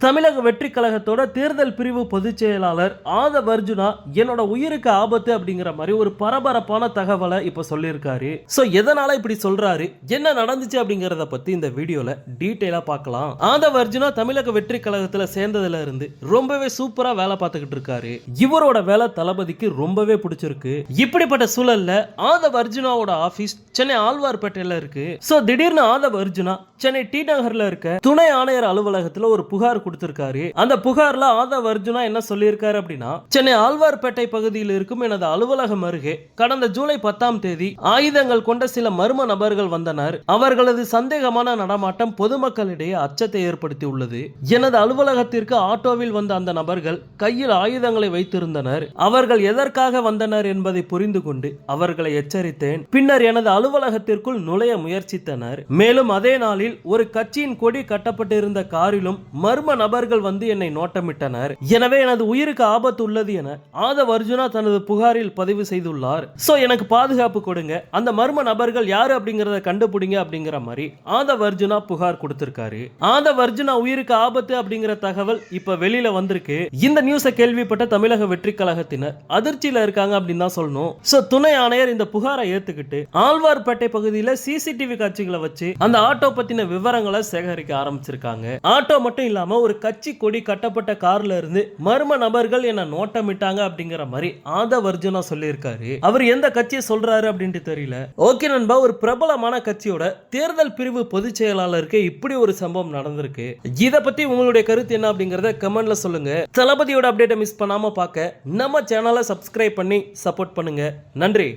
தமிழக வெற்றி கழகத்தோட தேர்தல் பிரிவு பொதுச் செயலாளர் ஆதவ் அர்ஜுனா என்னோட உயிருக்கு ஆபத்து அப்படிங்கிற மாதிரி ஒரு பரபரப்பான தகவலை இப்ப சொல்லியிருக்காரு. சோ எதனால இப்படி சொல்றாரு, என்ன நடந்துச்சு அப்படிங்கறத பத்தி இந்த வீடியோல டீடைலா பார்க்கலாம். ஆதவ் அர்ஜுனா தமிழக வெற்றி கழகத்துல சேர்ந்ததுல இருந்து ரொம்பவே சூப்பரா வேலை பார்த்துக்கிட்டு இருக்காரு. இவரோட வேலை தளபதிக்கு ரொம்பவே பிடிச்சிருக்கு. இப்படிப்பட்ட சூழல்ல ஆதவ் அர்ஜுனாவோட ஆபீஸ் சென்னை ஆழ்வார்பேட்டையில இருக்கு. சோ திடீர்னு ஆதவ் அர்ஜுனா சென்னை டி நகர்ல இருக்க துணை ஆணையர் அலுவலகத்துல ஒரு புகார் கொடுத்திருக்காரு. அந்த புகார்ல ஆதவ் அர்ஜுனா என்ன சொல்லியிருக்காரு அப்படின்னா, சென்னை ஆழ்வார்பேட்டை பகுதியில் இருக்கும் எனது அலுவலகம் அருகே கடந்த ஜூலை 10ஆம் தேதி ஆயுதங்கள் கொண்ட சில மர்ம நபர்கள் வந்தனர். அவர்களது சந்தேகமான நடமாட்டம் பொதுமக்களிடையே அச்சத்தை ஏற்படுத்தி உள்ளது. எனது அலுவலகத்திற்கு ஆட்டோவில் வந்த அந்த நபர்கள் கையில் ஆயுதங்களை வைத்திருந்தனர். அவர்கள் எதற்காக வந்தனர் என்பதை புரிந்து கொண்டு அவர்களை எச்சரித்தேன். பின்னர் எனது அலுவலகத்திற்குள் நுழைய முயற்சித்தனர். மேலும் அதே நாளில் ஒரு கட்சியின் கொடி கட்டப்பட்டிருந்த காரிலும் மர்ம நபர்கள் வந்து என்னை நோட்டமிட்டனர். எனவே எனது உயிருக்கு ஆபத்து உள்ளது என ஆதவ் அர்ஜுனா தனது புகாரில் பதிவு செய்துள்ளார். சோ எனக்கு பாதுகாப்பு கொடுங்க, அந்த மர்ம நபர்கள் யாரு அப்படிங்கறத கண்டுபிடிங்க அப்படிங்கிற மாதிரி ஆதவ் அர்ஜுனா புகார் கொடுத்திருக்காரு. ஆதவ் அர்ஜுனா உயிருக்கு ஆபத்து அப்படிங்கிற தகவல் இப்ப வெளியில வந்திருக்கு. இந்த நியூஸை கேள்விப்பட்ட தமிழக வெற்றி கழகத்தினர் அதிர்ச்சியில இருக்காங்க அப்படின்னு தான் சொல்லணும். சோ துணை ஆணையர் இந்த புகாரை ஏத்துக்கிட்டு ஆழ்வார்பேட்டை பகுதியில் சிசிடிவி காட்சிகளை வச்சு அந்த ஆட்டோ பத்தின விவரங்களை சேகரிக்க ஆரம்பிச்சிருக்காங்க. ஆட்டோ மட்டும் இல்லாம ஒரு கட்சி கொடி கட்டப்பட்ட கார்ல இருந்து மர்ம நபர்கள் என்ன நோட்டமிட்டாங்க அப்படிங்கிற மாதிரி ஆதவ் அர்ஜுனா சொல்லியிருக்காரு. அவர் எந்த கட்சியை சொல்றாரு அப்படின்ட்டு தெரியல. ஓகே நண்பா, ஒரு பிரபலமான கட்சியோட தேர்தல் பிரிவு பொதுச் செயலாளருக்கு இப்படி ஒரு சம்பவம் நடந்திருக்கு. இத பத்தி உங்களுடைய கருத்து என்ன அப்படிங்கறத கமெண்ட்ல சொல்லுங்க. தளபதியோட அப்டேட்டை மிஸ் பண்ணாம பார்க்க நம்ம சேனலை சப்ஸ்கிரைப் பண்ணி சப்போர்ட் பண்ணுங்க. நன்றி.